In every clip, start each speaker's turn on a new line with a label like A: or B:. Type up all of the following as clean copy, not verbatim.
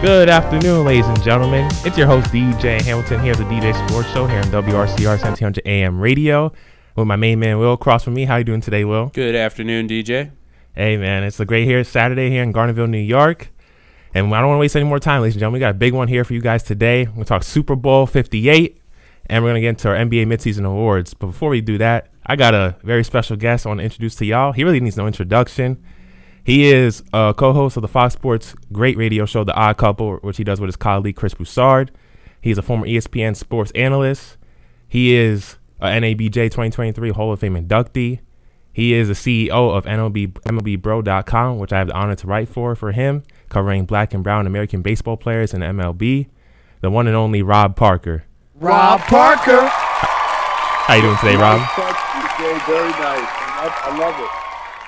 A: Good afternoon, ladies and gentlemen. It's your host, DJ Hamilton, here at the DJ Sports Show here on WRCR 1700 AM radio with my main man, Will, across from me. How you doing today, Will?
B: Good afternoon, DJ.
A: Hey, man, it's a great here Saturday here in Garnerville, New York. And I don't want to waste any more time, ladies and gentlemen. We got a big one here for you guys today. We're going to talk Super Bowl 58, and we're going to get into our NBA Midseason Awards. But before we do that, I got a very special guest I want to introduce to y'all. He really needs no introduction. He is a co-host of the Fox Sports great radio show, The Odd Couple, which he does with his colleague, Chris Broussard. He's a former ESPN sports analyst. He is an NABJ 2023 Hall of Fame inductee. He is the CEO of MLBBro.com, which I have the honor to write for him, covering black and brown American baseball players in MLB. The one and only Rob Parker.
C: Rob Parker.
A: How you doing today, Rob?
C: Very nice. I love it.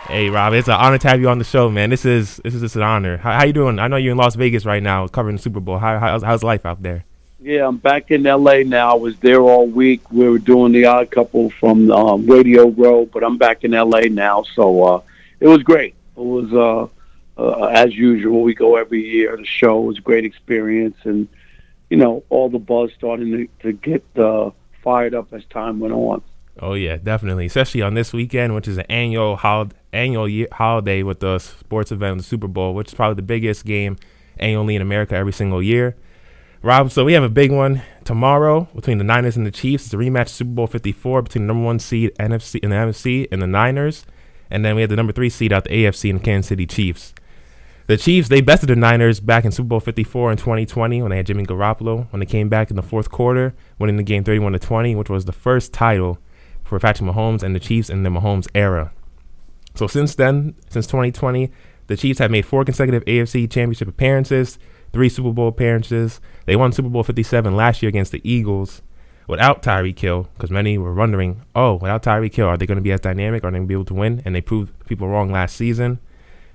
A: Hey, Rob, it's an honor to have you on the show, man. This is just an honor. How you doing? I know you're in Las Vegas right now covering the Super Bowl. How's life out there?
C: Yeah, I'm back in L.A. now. I was there all week. We were doing The Odd Couple from Radio Row, but I'm back in L.A. now, so it was great. It was, as usual, we go every year. The show was a great experience, and, you know, all the buzz starting to get fired up as time went on.
A: Oh, yeah, definitely, especially on this weekend, which is an annual holiday with the sports event, the Super Bowl, which is probably the biggest game annually in America every single year. Rob, so we have a big one tomorrow between the Niners and the Chiefs. It's a rematch Super Bowl 54 between the number one seed NFC in the NFC and the Niners. And then we have the number 3 seed out the AFC in the Kansas City Chiefs. The Chiefs, they bested the Niners back in Super Bowl 54 in 2020 when they had Jimmy Garoppolo, when they came back in the fourth quarter, winning the game 31-20, which was the first title for Patrick Mahomes and the Chiefs in the Mahomes era. So since then, since 2020, the Chiefs have made 4 consecutive AFC Championship appearances, 3 Super Bowl appearances. They won Super Bowl 57 last year against the Eagles without Tyreek Hill, because many were wondering, without Tyreek Hill, are they going to be as dynamic? Are they going to be able to win? And they proved people wrong last season.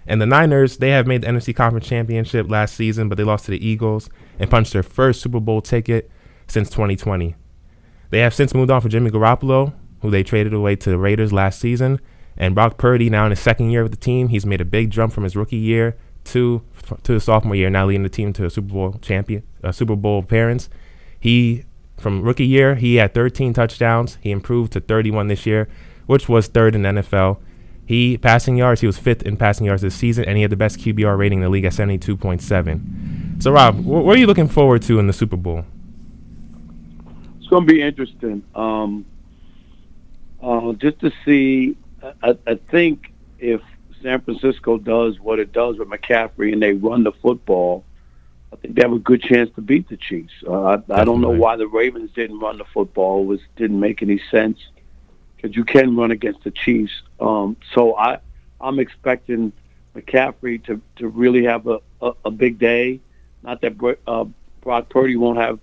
A: And the Niners, they have made the NFC Conference Championship last season, but they lost to the Eagles and punched their first Super Bowl ticket since 2020. They have since moved on from Jimmy Garoppolo, who they traded away to the Raiders last season. And Brock Purdy, now in his second year with the team, he's made a big jump from his rookie year to the sophomore year, now leading the team to a Super Bowl appearance. From rookie year, he had 13 touchdowns. He improved to 31 this year, which was third in the NFL. He was 5th in passing yards this season, and he had the best QBR rating in the league at 72.7. So, Rob, what are you looking forward to in the Super Bowl?
C: It's going to be interesting. Just to see, I think if San Francisco does what it does with McCaffrey and they run the football, I think they have a good chance to beat the Chiefs. I don't know why the Ravens didn't run the football. It didn't make any sense because you can run against the Chiefs. So I'm expecting McCaffrey to really have a big day. Not that Brock Purdy won't have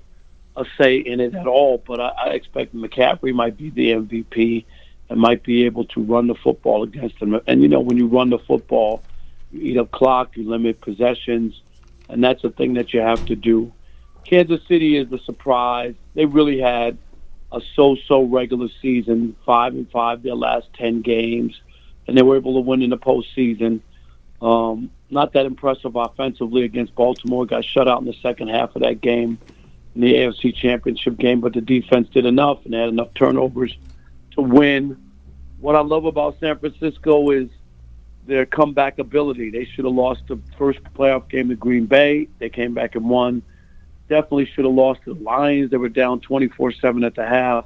C: a say in it at all, but I expect McCaffrey might be the MVP and might be able to run the football against them. And, you know, when you run the football, you eat up clock, you limit possessions, and that's the thing that you have to do. Kansas City is the surprise. They really had a so-so regular season, 5-5 their last 10 games, and they were able to win in the postseason. Not that impressive offensively against Baltimore. Got shut out in the second half of that game in the AFC Championship game, but the defense did enough, and they had enough turnovers to win. What I love about San Francisco is their comeback ability. They should have lost the first playoff game to Green Bay. They came back and won. Definitely should have lost to the Lions. They were down 24-7 at the half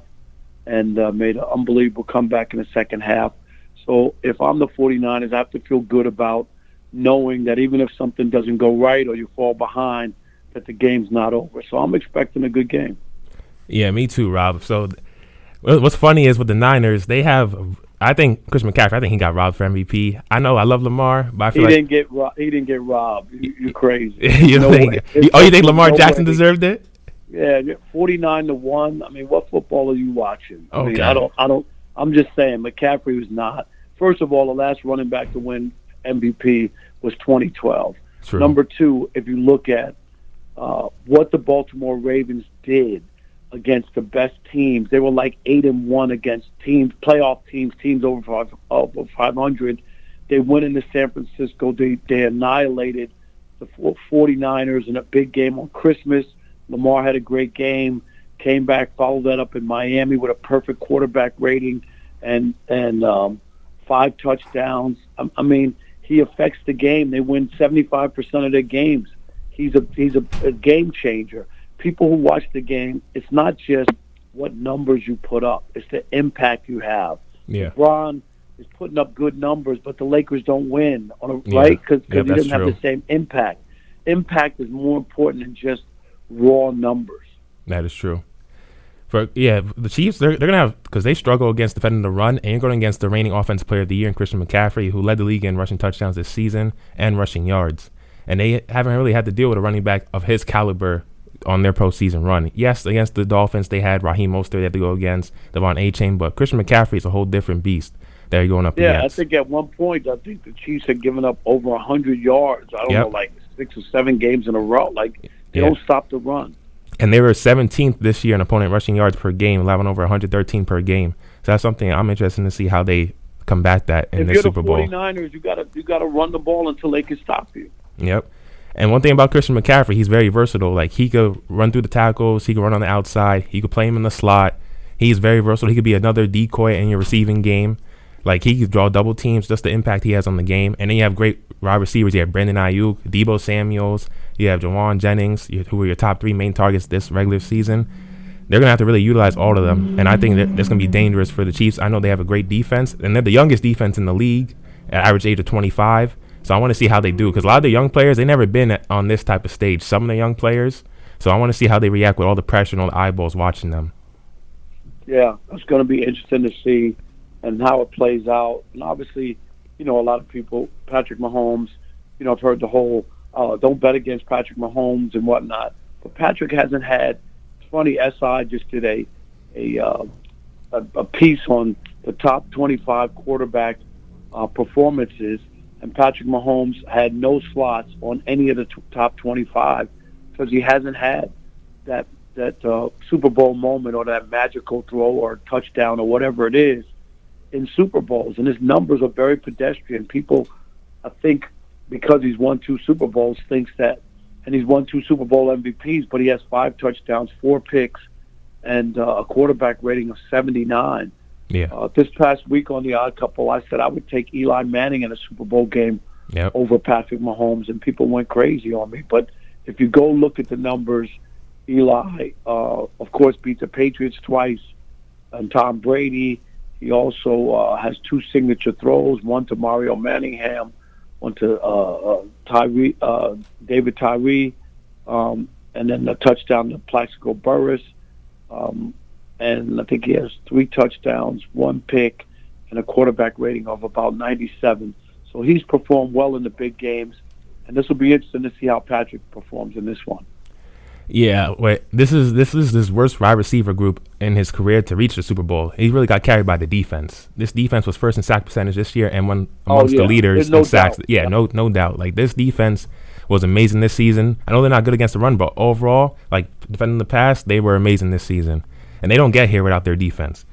C: and made an unbelievable comeback in the second half. So if I'm the 49ers, I have to feel good about knowing that even if something doesn't go right or you fall behind, that the game's not over. So I'm expecting a good game.
A: Yeah, me too, Rob. So what's funny is with the Niners, they have, I think Chris McCaffrey, I think he got robbed for MVP. I know I love Lamar, but I feel
C: he didn't get robbed. You're crazy.
A: you think Lamar Jackson deserved it?
C: Yeah, 49-1. I mean, what football are you watching?
A: Okay.
C: I mean, I'm just saying McCaffrey was not. First of all, the last running back to win MVP was 2012.
A: True.
C: Number 2, if you look at what the Baltimore Ravens did against the best teams, they were like 8-1 against playoff teams over 500. They went into San Francisco. They annihilated the the 49ers in a big game on Christmas. Lamar had a great game, came back, followed that up in Miami with a perfect quarterback rating and 5 touchdowns. I mean, he affects the game. They win 75% of their games. He's a game changer. People who watch the game, it's not just what numbers you put up. It's the impact you have.
A: Yeah.
C: LeBron is putting up good numbers, but the Lakers don't win, right? Because he doesn't have the same impact. Impact is more important than just raw numbers.
A: That is true. The Chiefs, they're going to have, because they struggle against defending the run, and you're going against the reigning offensive player of the year in Christian McCaffrey, who led the league in rushing touchdowns this season and rushing yards. And they haven't really had to deal with a running back of his caliber on their postseason run. Yes, against the Dolphins, they had Raheem Mostert they had to go against, Devon Achane, but Christian McCaffrey is a whole different beast that you're going up against.
C: Yeah, I think at one point, the Chiefs had given up over 100 yards. I don't know, like 6 or 7 games in a row. Like, they don't stop the run.
A: And they were 17th this year in opponent rushing yards per game, allowing over 113 per game. So that's something I'm interested to see how they combat that in the Super Bowl.
C: If you're the 49ers, you got to run the ball until they can stop you.
A: Yep. And one thing about Christian McCaffrey, he's very versatile. Like, he could run through the tackles. He could run on the outside. He could play him in the slot. He's very versatile. He could be another decoy in your receiving game. Like, he could draw double teams, just the impact he has on the game. And then you have great wide receivers. You have Brandon Ayuk, Deebo Samuels. You have Jawan Jennings, who are your top 3 main targets this regular season. They're going to have to really utilize all of them. And I think that's going to be dangerous for the Chiefs. I know they have a great defense. And they're the youngest defense in the league at average age of 25. So I want to see how they do, because a lot of the young players, they never been on this type of stage. Some of the young players. So I want to see how they react with all the pressure and all the eyeballs watching them.
C: Yeah, it's going to be interesting to see and how it plays out. And obviously, a lot of people, Patrick Mahomes, I've heard the whole don't bet against Patrick Mahomes and whatnot. But Patrick hasn't had. It's funny. SI just did a piece on the top 25 quarterback performances, and Patrick Mahomes had no slots on any of the top 25 because he hasn't had that Super Bowl moment or that magical throw or touchdown or whatever it is in Super Bowls. And his numbers are very pedestrian. People, I think, because he's won 2 Super Bowls, thinks that, and he's won 2 Super Bowl MVPs, but he has 5 touchdowns, 4 picks, and a quarterback rating of 79.
A: Yeah.
C: This past week on The Odd Couple, I said I would take Eli Manning in a Super Bowl game over Patrick Mahomes, and people went crazy on me. But if you go look at the numbers, Eli, of course, beat the Patriots twice, and Tom Brady. He also has 2 signature throws, one to Mario Manningham, one to David Tyree, and then a touchdown to Plaxico Burress. And I think he has 3 touchdowns, 1 pick, and a quarterback rating of about 97. So he's performed well in the big games, and this will be interesting to see how Patrick performs in this one.
A: Yeah, this is his worst wide receiver group in his career to reach the Super Bowl. He really got carried by the defense. This defense was first in sack percentage this year and one amongst the leaders in sacks.
C: Doubt.
A: Yeah, no doubt. Like, this defense was amazing this season. I know they're not good against the run, but overall, like, defending the pass, they were amazing this season. And they don't get here without their defense.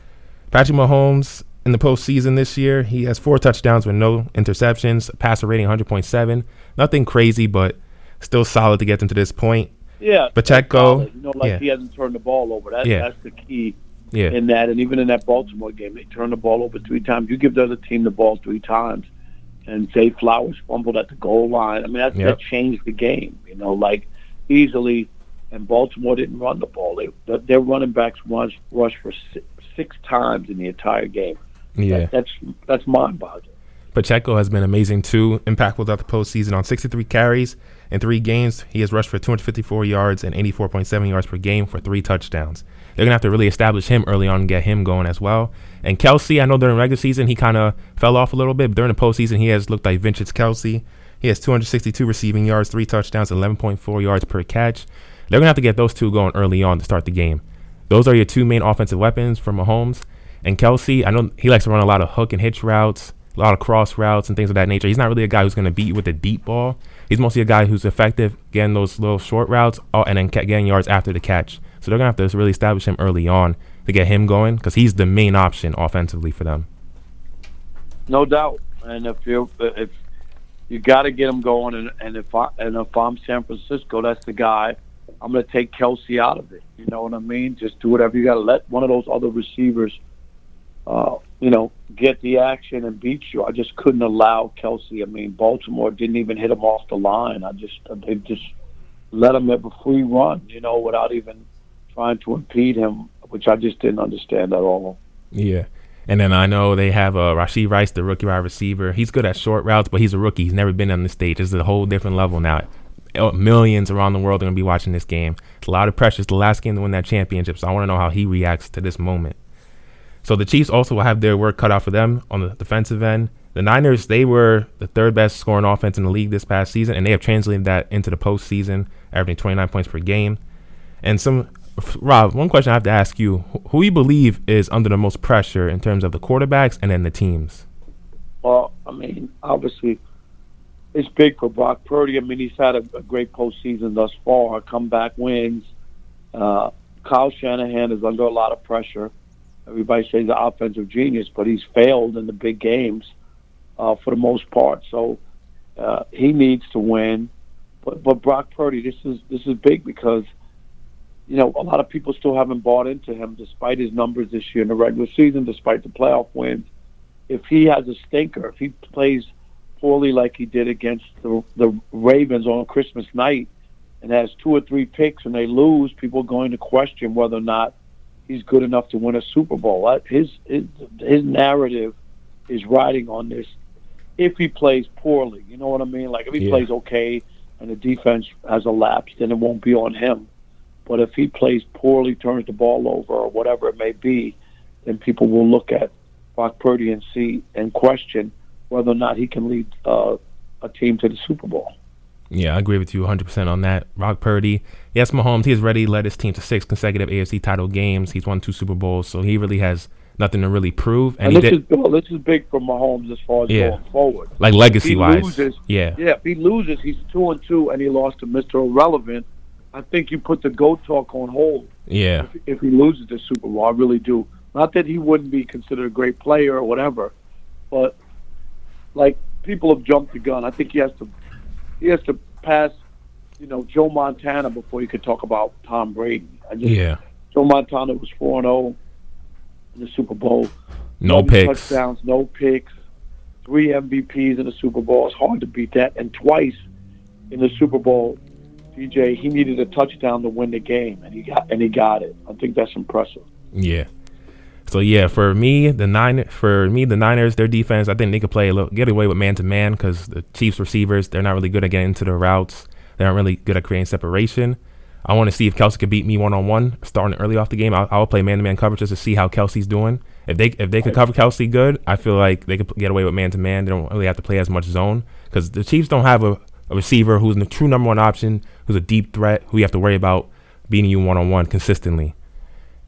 A: Patrick Mahomes in the postseason this year, he has 4 touchdowns with no interceptions, passer rating 100.7. Nothing crazy, but still solid to get them to this point.
C: Yeah,
A: Pacheco,
C: he hasn't turned the ball over. That's the key in that. And even in that Baltimore game, they turned the ball over 3 times. You give the other team the ball 3 times, and Zay Flowers fumbled at the goal line. I mean, that changed the game, easily. And Baltimore didn't run the ball. Their running backs rushed for 6 times in the entire game.
A: Yeah,
C: that's mind-boggling.
A: Pacheco has been amazing too, impactful throughout the postseason on 63 carries in 3 games. He has rushed for 254 yards and 84.7 yards per game for 3 touchdowns. They're going to have to really establish him early on and get him going as well. And Kelsey, I know during regular season he kind of fell off a little bit, but during the postseason he has looked like vintage Kelsey. He has 262 receiving yards, 3 touchdowns, 11.4 yards per catch. They're going to have to get those 2 going early on to start the game. Those are your 2 main offensive weapons for Mahomes. And Kelsey, I know he likes to run a lot of hook and hitch routes, a lot of cross routes and things of that nature. He's not really a guy who's going to beat you with a deep ball. He's mostly a guy who's effective getting those little short routes and then getting yards after the catch. So they're going to have to really establish him early on to get him going because he's the main option offensively for them.
C: No doubt. And if You got to get him going, and if I'm San Francisco, that's the guy. I'm going to take Kelsey out of it. You know what I mean? Just do whatever you got to let one of those other receivers, get the action and beat you. I just couldn't allow Kelsey. I mean, Baltimore didn't even hit him off the line. They just let him have a free run, without even trying to impede him, which I just didn't understand at all.
A: Yeah. And then I know they have Rashee Rice, the rookie wide receiver. He's good at short routes, but he's a rookie. He's never been on the stage. It's a whole different level now. Millions around the world are going to be watching this game. It's a lot of pressure. It's the last game to win that championship, so I want to know how he reacts to this moment. So the Chiefs also will have their work cut out for them on the defensive end. The Niners, they were the third best scoring offense in the league this past season, and they have translated that into the postseason, averaging 29 points per game. And Rob, one question I have to ask you, who you believe is under the most pressure in terms of the quarterbacks and then the teams?
C: Well, I mean, obviously, it's big for Brock Purdy. I mean, he's had a great postseason thus far, comeback wins. Kyle Shanahan is under a lot of pressure. Everybody says he's an offensive genius, but he's failed in the big games for the most part. So he needs to win. But Brock Purdy, this is big because a lot of people still haven't bought into him despite his numbers this year in the regular season, despite the playoff wins. If he has a stinker, if he plays poorly like he did against the Ravens on Christmas night and has 2 or 3 picks and they lose, people are going to question whether or not he's good enough to win a Super Bowl. His narrative is riding on this. If he plays poorly, you know what I mean? Like if he plays okay and the defense has a lapse, then it won't be on him. But if he plays poorly, turns the ball over, or whatever it may be, then people will look at Brock Purdy and see and question whether or not he can lead a team to the Super Bowl.
A: Yeah, I agree with you 100% on that. Brock Purdy, yes, Mahomes, he has already led his team to 6 consecutive AFC title games. He's won 2 Super Bowls, so he really has nothing to really prove. And
C: this is big for Mahomes as far as going forward.
A: Like legacy-wise.
C: If he loses, he's 2-2, and he lost to Mr. Irrelevant. I think you put the GOAT talk on hold.
A: Yeah.
C: If he loses the Super Bowl, I really do. Not that he wouldn't be considered a great player or whatever, but like people have jumped the gun. I think he has to pass, Joe Montana before you could talk about Tom Brady. Joe Montana was 4-0 in the Super Bowl.
A: No picks.
C: Touchdowns, no picks. 3 MVPs in the Super Bowl. It's hard to beat that. And twice in the Super Bowl, DJ, he needed a touchdown to win the game, and he got it. I think that's impressive.
A: Yeah. So for me, the Niners, their defense, I think they could get away with man-to-man because the Chiefs receivers, they're not really good at getting into the routes. They're not really good at creating separation. I want to see if Kelsey could beat me one-on-one starting early off the game. I'll play man-to-man coverage just to see how Kelsey's doing. If they could cover Kelsey good, I feel like they could get away with man-to-man. They don't really have to play as much zone because the Chiefs don't have a receiver who's the true number 1 option, who's a deep threat, who you have to worry about beating you one-on-one consistently.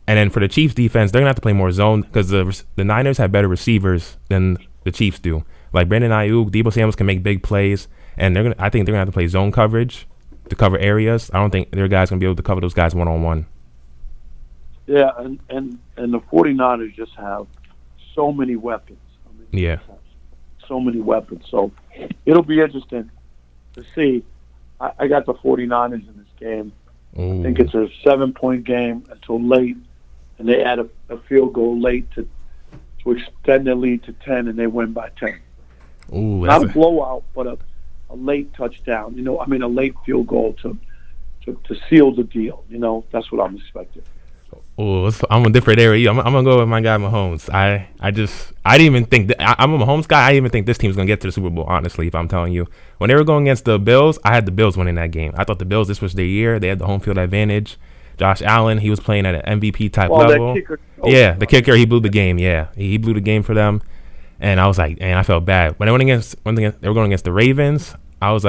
A: And then for the Chiefs defense, they're going to have to play more zone because the Niners have better receivers than the Chiefs do. Like Brandon Ayuk, Deebo Samuels can make big plays, and I think they're going to have to play zone coverage to cover areas. I don't think their guys going to be able to cover those guys one-on-one.
C: Yeah, and the 49ers just have so many weapons. So many weapons. So it'll be interesting to see. I got the 49ers in this game.
A: Ooh.
C: I think it's a 7-point game until late, and they add a field goal late to extend their lead to 10, and they win by 10.
A: Ooh,
C: not a blowout, but a late touchdown. A late field goal to seal the deal. That's what I'm expecting.
A: Oh, I'm a different area. I'm gonna go with my guy Mahomes. I didn't even think I'm a Mahomes guy. I didn't even think this team's gonna get to the Super Bowl. Honestly, if I'm telling you, when they were going against the Bills, I had the Bills winning that game. I thought the Bills, this was their year. They had the home field advantage. Josh Allen, he was playing at an MVP type level. The kicker, he blew the game. Yeah, he blew the game for them, and I was like, and I felt bad when they they were going against the Ravens. I was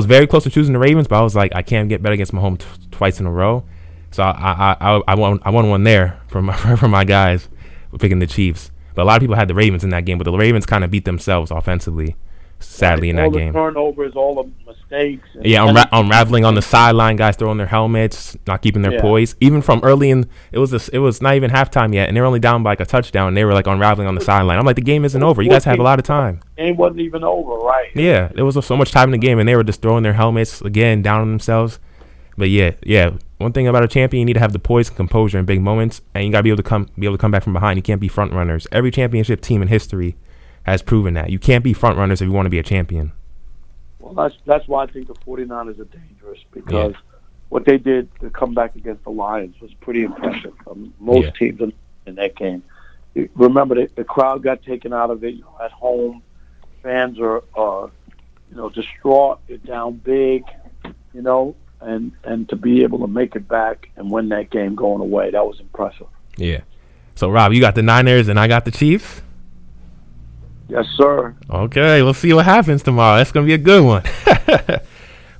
A: very close to choosing the Ravens, but I was like, I can't get better against Mahomes twice in a row. So I won one there from my guys picking the Chiefs. But a lot of people had the Ravens in that game, but the Ravens kind of beat themselves offensively. sadly, in that game.
C: All the turnovers, all the mistakes.
A: Yeah, unraveling on the sideline, guys throwing their helmets, not keeping their poise. Even from early in, it was not even halftime yet, and they were only down by like a touchdown, and they were like unraveling on the sideline. I'm like, the game isn't over. You guys have a lot of time.
C: The game wasn't even over, right?
A: Yeah, there was so much time in the game, and they were just throwing their helmets, again, down on themselves. But yeah. One thing about a champion, you need to have the poise and composure in big moments, and you got to be able to come back from behind. You can't be front runners. Every championship team in history has proven that. You can't be front runners if you want to be a champion.
C: Well, that's why I think the 49ers are dangerous, because what they did to come back against the Lions was pretty impressive. Most teams in that game. Remember, the crowd got taken out of it. At home, fans are distraught. They're down big, and to be able to make it back and win that game going away, that was impressive. Yeah.
A: So, Rob, you got the Niners and I got the Chiefs?
C: Yes, sir.
A: Okay, we'll see what happens tomorrow. That's going to be a good one. But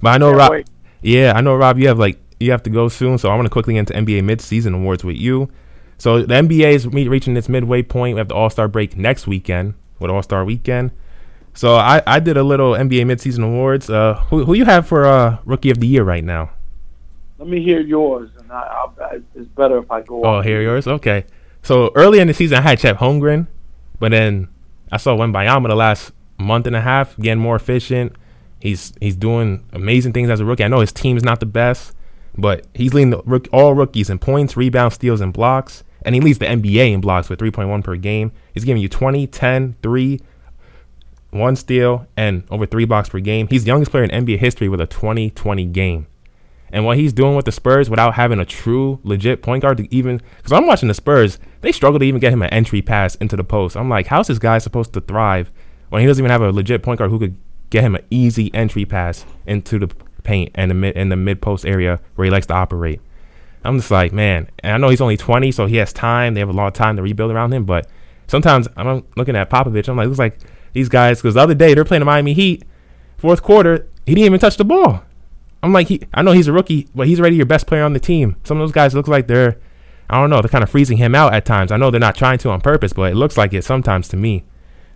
A: I know, Rob. Wait. Yeah, I know, Rob, you have to go soon, so I want to quickly get into NBA Midseason Awards with you. So the NBA is reaching its midway point. We have the All-Star break next weekend with All-Star Weekend. So I did a little NBA Midseason Awards. Who you have for Rookie of the Year right now?
C: Let me hear yours, and it's better if I go.
A: Oh, hear yours? Okay. So early in the season, I had Chet Holmgren, but then I saw Wembanyama the last month and a half getting more efficient. He's doing amazing things as a rookie. I know his team's not the best, but he's leading all rookies in points, rebounds, steals, and blocks. And he leads the NBA in blocks with 3.1 per game. He's giving you 20, 10, 3, 1 steal, and over 3 blocks per game. He's the youngest player in NBA history with a 20-20 game. And what he's doing with the Spurs without having a true, legit point guard to even – because I'm watching the Spurs, they struggle to even get him an entry pass into the post. I'm like, how's this guy supposed to thrive when he doesn't even have a legit point guard who could get him an easy entry pass into the paint and in the mid-post area where he likes to operate? I'm just like, man, and I know he's only 20, so he has time. They have a lot of time to rebuild around him. But sometimes I'm looking at Popovich. I'm like, looks like these guys, because the other day they're playing the Miami Heat, fourth quarter, he didn't even touch the ball. I'm like, I know he's a rookie, but he's already your best player on the team. Some of those guys look like they're kind of freezing him out at times. I know they're not trying to on purpose, but it looks like it sometimes to me.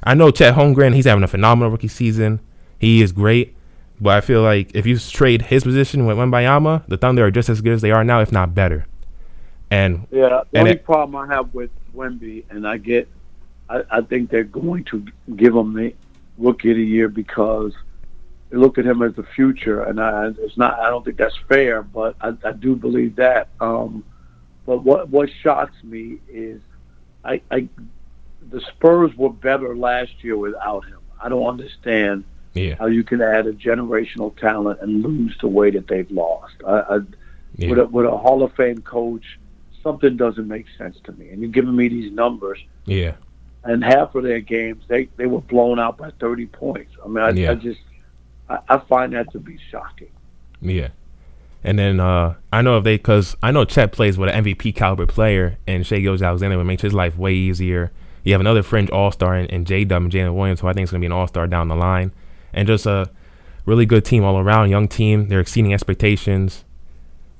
A: I know Chet Holmgren, he's having a phenomenal rookie season. He is great. But I feel like if you trade his position with Wembanyama, the Thunder are just as good as they are now, if not better. And
C: the only problem I have with Wemby, and I think they're going to give him the Rookie of the Year because they look at him as the future, and I don't think that's fair, but I do believe that. But what shocks me is the Spurs were better last year without him. I don't understand. Yeah. How you can add a generational talent and lose the way that they've lost. With a Hall of Fame coach, something doesn't make sense to me. And you're giving me these numbers. Yeah. And half of their games, they were blown out by 30 points. I mean, I find that to be shocking. Yeah.
A: And then I know Chet plays with an MVP caliber player, and Shai Gilgeous-Alexander would make his life way easier. You have another fringe all-star in J-Dub and Jalen Williams, who I think is going to be an all-star down the line. And just a really good team all around, young team. They're exceeding expectations.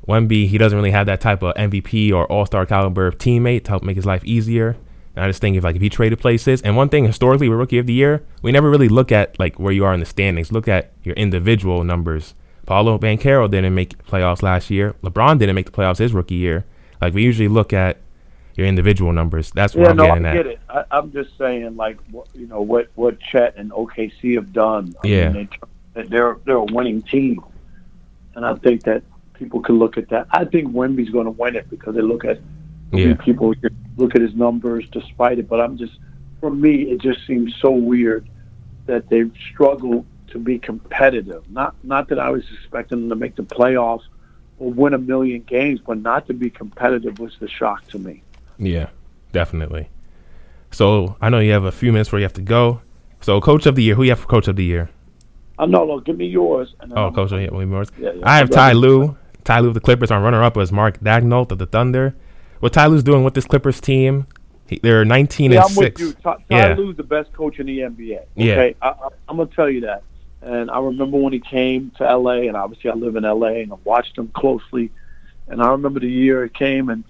A: Wemby, he doesn't really have that type of MVP or all-star caliber teammate to help make his life easier. And I just think if he traded places. And one thing historically with Rookie of the Year, we never really look at where you are in the standings. Look at your individual numbers. Paolo Banchero didn't make playoffs last year. LeBron didn't make the playoffs his rookie year. We usually look at your individual numbers. That's what I'm getting at.
C: I get it. I'm just saying, what Chet and OKC have done. I mean, they're a winning team, and I think that people can look at that. I think Wemby's going to win it because they look at people look at his numbers despite it. But for me, it just seems so weird that they've struggled to be competitive. Not that I was expecting them to make the playoffs or win a million games, but not to be competitive was the shock to me.
A: Yeah, definitely. So I know you have a few minutes where you have to go. So Coach of the Year, who you have for Coach of the Year?
C: No, give me yours.
A: Coach of the Year, yours. Yeah, I have Ty Lue. Ty Lue of the Clippers. Our runner-up was Mark Daigneault of the Thunder. What Ty Lue's doing with this Clippers team, they're 19-6.
C: I'm with you. Ty Lue's the best coach in the NBA. Okay, I'm gonna tell you that. And I remember when he came to L.A., and obviously I live in L.A., and I watched him closely. And I remember the year it came and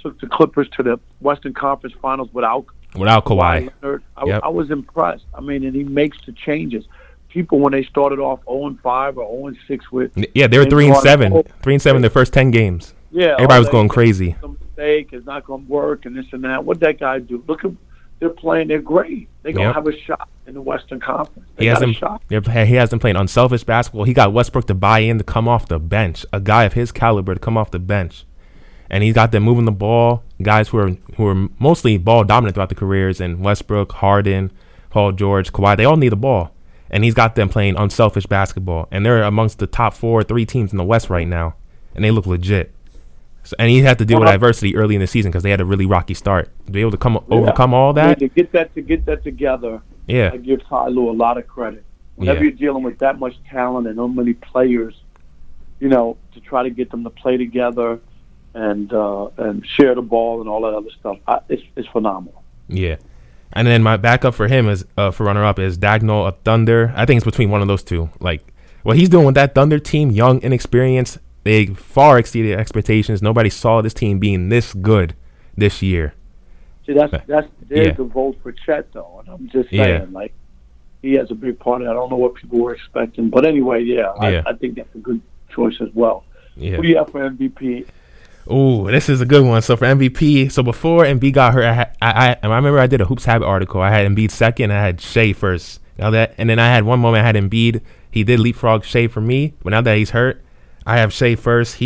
C: took the Clippers to the Western Conference Finals without
A: Kawhi.
C: Leonard. I was impressed. I mean, and he makes the changes. people when they started off 0-5 or 0-6 with.
A: Yeah, they were 3-7, 3-7 their first 10 games.
C: Yeah,
A: everybody was going crazy.
C: Some mistake is not going to work and this and that. What that guy do? Look at they're playing. They're great. They're gonna have a shot in the Western Conference. He has
A: them playing unselfish basketball. He got Westbrook to buy in to come off the bench. A guy of his caliber to come off the bench, and he got them moving the ball. Guys who are mostly ball dominant throughout the careers, and Westbrook, Harden, Paul George, Kawhi. They all need the ball, and he's got them playing unselfish basketball. And they're amongst the top 3 teams in the West right now, and they look legit. So, and he had to deal with adversity early in the season because they had a really rocky start. To be able to overcome all that,
C: to get that together.
A: Yeah,
C: I give Ty Lue a lot of credit. Whenever you're dealing with that much talent and so many players, to try to get them to play together and share the ball and all that other stuff, it's phenomenal.
A: Yeah, and then my backup for him is for runner-up is Dagnall of Thunder. I think it's between one of those two. Like what he's doing with that Thunder team, young, inexperienced. They far exceeded expectations. Nobody saw this team being this good this year.
C: See, there's the vote for Chet, though. And I'm just saying, like, he has a big part of it. I don't know what people were expecting. But anyway, I think that's a good choice as well. Yeah. Who do you have for MVP?
A: Ooh, this is a good one. So for MVP, so before Embiid got hurt, I remember I did a Hoops Habit article. I had Embiid second. I had Shea first. And then I had one moment I had Embiid. He did leapfrog Shea for me. But now that he's hurt, I have Shea first.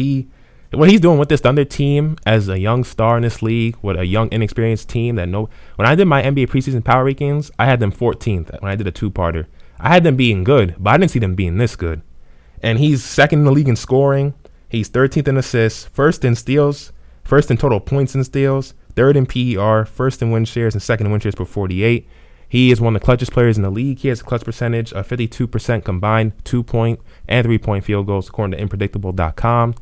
A: What he's doing with this Thunder team as a young star in this league, with a young, inexperienced team when I did my NBA preseason power rankings, I had them 14th when I did a 2-parter. I had them being good, but I didn't see them being this good. And he's second in the league in scoring. He's 13th in assists, first in steals, first in total points and steals, third in PER, first in win shares, and second in win shares per 48. He is one of the clutchest players in the league. He has a clutch percentage of 52% combined 2-point and 3-point field goals, according to Impredictable.com.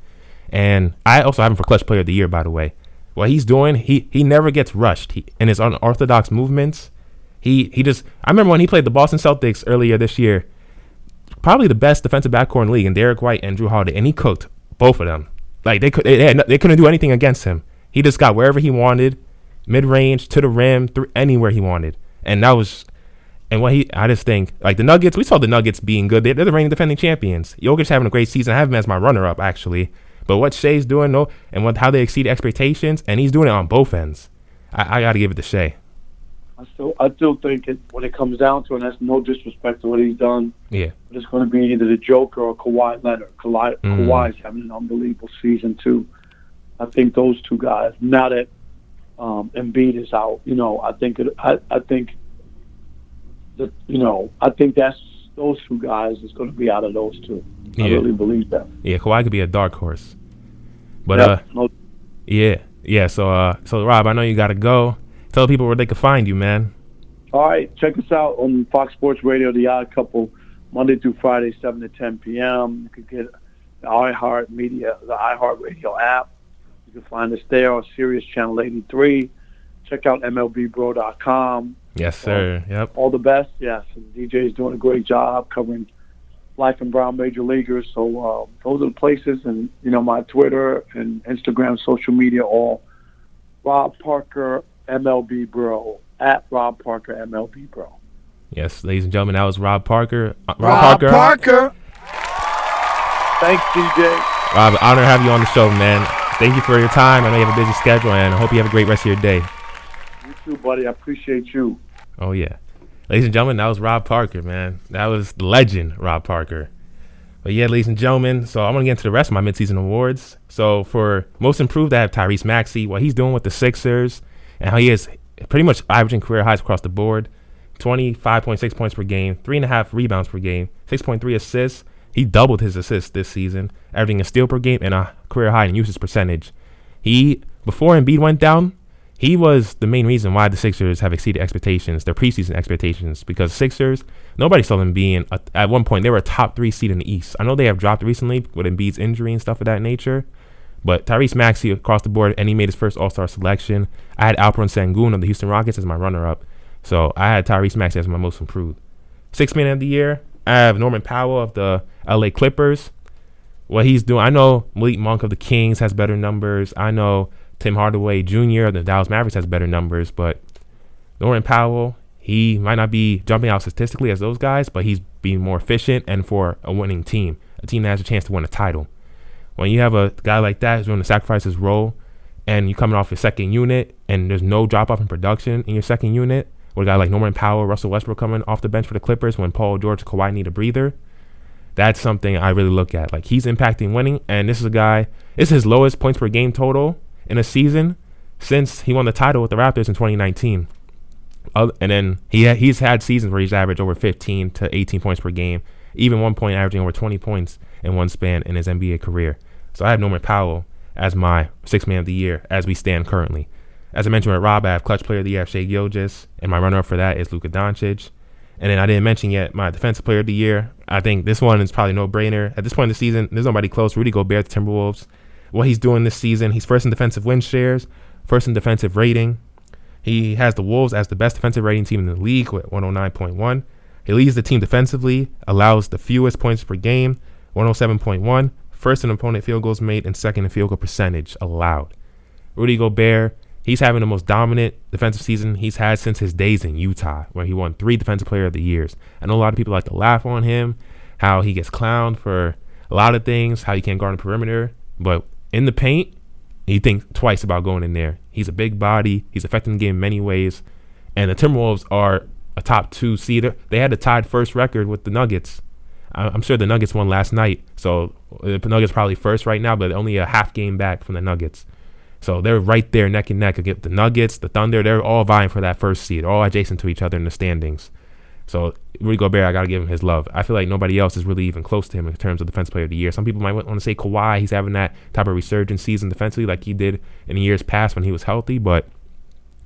A: And I also have him for clutch player of the year, by the way. What he's doing, he never gets rushed. In his unorthodox movements, I remember when he played the Boston Celtics earlier this year, probably the best defensive backcourt in the league, and Derek White and Drew Holiday, and he cooked both of them. Like they couldn't do anything against him. He just got wherever he wanted, mid-range, to the rim, anywhere he wanted. And that was, I just think, like the Nuggets, we saw the Nuggets being good. They're the reigning defending champions. Jokic having a great season. I have him as my runner-up, actually. But what Shea's doing, how they exceed expectations, and he's doing it on both ends. I got to give it to Shea.
C: I still think when it comes down to it, and that's no disrespect to what he's done. Yeah. But it's going to be either the Joker or Kawhi Leonard. Kawhi's having an unbelievable season, too. I think those two guys, now that Embiid is out, I think that's those two guys is going to be out of those two. I really believe that.
A: Yeah, Kawhi could be a dark horse. But So Rob, I know you got to go. Tell people where they can find you, man.
C: All right, check us out on Fox Sports Radio, The Odd Couple, Monday through Friday, 7 to 10 p.m. You can get the iHeartRadio app. You can find us there on Sirius Channel 83. Check out MLBBro.com.
A: Yes, sir. Yep.
C: All the best. Yes, the DJ is doing a great job covering Black and Brown major leaguers. So those are the places, and my Twitter and Instagram, social media, all Rob Parker MLB Bro at Rob Parker MLB Bro.
A: Yes, ladies and gentlemen, that was Rob Parker.
C: Rob Parker. Thanks, DJ.
A: Rob, honor to have you on the show, man. Thank you for your time. I know you have a busy schedule, and I hope you have a great rest of your day.
C: You too, buddy. I appreciate you.
A: Oh, yeah. Ladies and gentlemen, that was Rob Parker, man. That was the legend, Rob Parker. But yeah, ladies and gentlemen, so I'm going to get into the rest of my midseason awards. So for most improved, I have Tyrese Maxey. What he's doing with the Sixers and how he is pretty much averaging career highs across the board. 25.6 points per game, 3.5 rebounds per game, 6.3 assists. He doubled his assists this season, averaging a steal per game and a career high in usage percentage. Before Embiid went down, he was the main reason why the Sixers have exceeded expectations, their preseason expectations, because Sixers, nobody saw them being, at one point, they were a top 3 seed in the East. I know they have dropped recently with Embiid's injury and stuff of that nature, but Tyrese Maxey across the board, and he made his first All-Star selection. I had Alperen Sengun of the Houston Rockets as my runner-up, so I had Tyrese Maxey as my most improved. Sixth man of the year, I have Norman Powell of the LA Clippers. What he's doing, I know Malik Monk of the Kings has better numbers. I know Tim Hardaway Jr. of the Dallas Mavericks has better numbers, but Norman Powell, he might not be jumping out statistically as those guys, but he's being more efficient and for a winning team, a team that has a chance to win a title. When you have a guy like that who's willing to sacrifice his role, and you're coming off your second unit, and there's no drop-off in production in your second unit, with a guy like Norman Powell, Russell Westbrook coming off the bench for the Clippers when Paul George and Kawhi need a breather, that's something I really look at. Like, he's impacting winning, and this is a guy, it's his lowest points per game total in a season since he won the title with the Raptors in 2019. And then he's had seasons where he's averaged over 15 to 18 points per game, even one point averaging over 20 points in one span in his NBA career. So I have Norman Powell as my sixth man of the year as we stand currently. As I mentioned with Rob, I have clutch player of the year, Shai Gilgeous, and my runner-up for that is Luka Doncic. And then I didn't mention yet my defensive player of the year. I think this one is probably no-brainer. At this point in the season, there's nobody close. Rudy Gobert, the Timberwolves. What he's doing this season, he's first in defensive win shares, first in defensive rating. He has the Wolves as the best defensive rating team in the league with 109.1. He leads the team defensively, allows the fewest points per game, 107.1. First in opponent field goals made, and second in field goal percentage allowed. Rudy Gobert, he's having the most dominant defensive season he's had since his days in Utah, where he won 3 Defensive Player of the Years. I know a lot of people like to laugh on him, how he gets clowned for a lot of things, how he can't guard the perimeter, but in the paint, he thinks twice about going in there. He's a big body. He's affecting the game in many ways. And the Timberwolves are a top 2 seeder. They had a tied first record with the Nuggets. I'm sure the Nuggets won last night, so the Nuggets probably first right now, but only a half game back from the Nuggets. So they're right there neck and neck against the Nuggets, the Thunder. They're all vying for that first seed, all adjacent to each other in the standings. So Rudy Gobert, I got to give him his love. I feel like nobody else is really even close to him in terms of Defensive Player of the Year. Some people might want to say Kawhi. He's having that type of resurgence season defensively like he did in the years past when he was healthy. But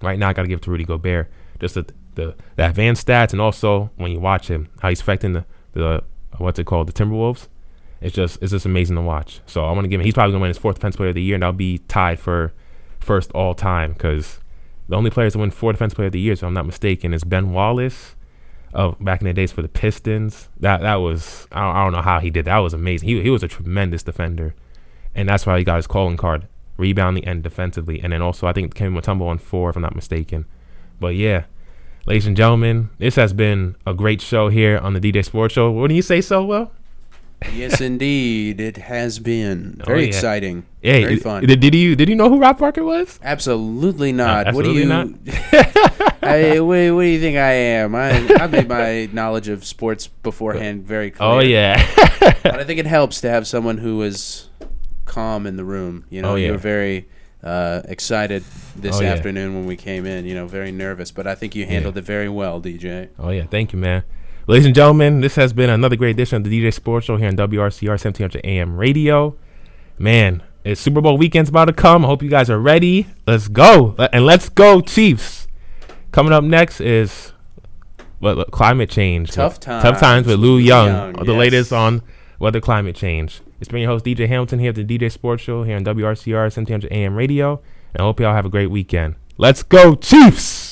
A: right now I got to give it to Rudy Gobert. Just the advanced stats, and also when you watch him, how he's affecting the what's it called, the Timberwolves. It's just amazing to watch. So I'm going to give him, he's probably going to win his 4th Defensive Player of the Year, and that'll be tied for first all time, because the only players to win 4 Defensive Player of the Year, if I'm not mistaken, is Ben Wallace back in the days for the Pistons. That was, I don't know how he did that. That was amazing. He was a tremendous defender, and that's why he got his calling card, rebounding and defensively. And then also I think Kevin Mutombo won 4, if I'm not mistaken. But yeah, ladies and gentlemen, this has been a great show here on the DJ Sports Show. Wouldn't you say so, Will?
B: Yes, indeed, it has been very exciting.
A: Yeah,
B: very fun.
A: Did you know who Rob Parker was?
B: Absolutely not.
A: Absolutely
B: not? What do you think I am? I made my knowledge of sports beforehand very clear.
A: Oh yeah.
B: But I think it helps to have someone who is calm in the room. You know, you were very excited this afternoon when we came in. You know, very nervous, but I think you handled it very well, DJ.
A: Oh yeah, thank you, man. Ladies and gentlemen, this has been another great edition of the DJ Sports Show here on WRCR 1700 AM radio. Man, it's Super Bowl weekend's about to come. I hope you guys are ready. Let's go. And let's go, Chiefs. Coming up next is climate change.
B: Tough times
A: with Lou Young. The latest on weather, climate change. It's been your host, DJ Hamilton, here at the DJ Sports Show here on WRCR 1700 AM radio. And I hope y'all have a great weekend. Let's go, Chiefs.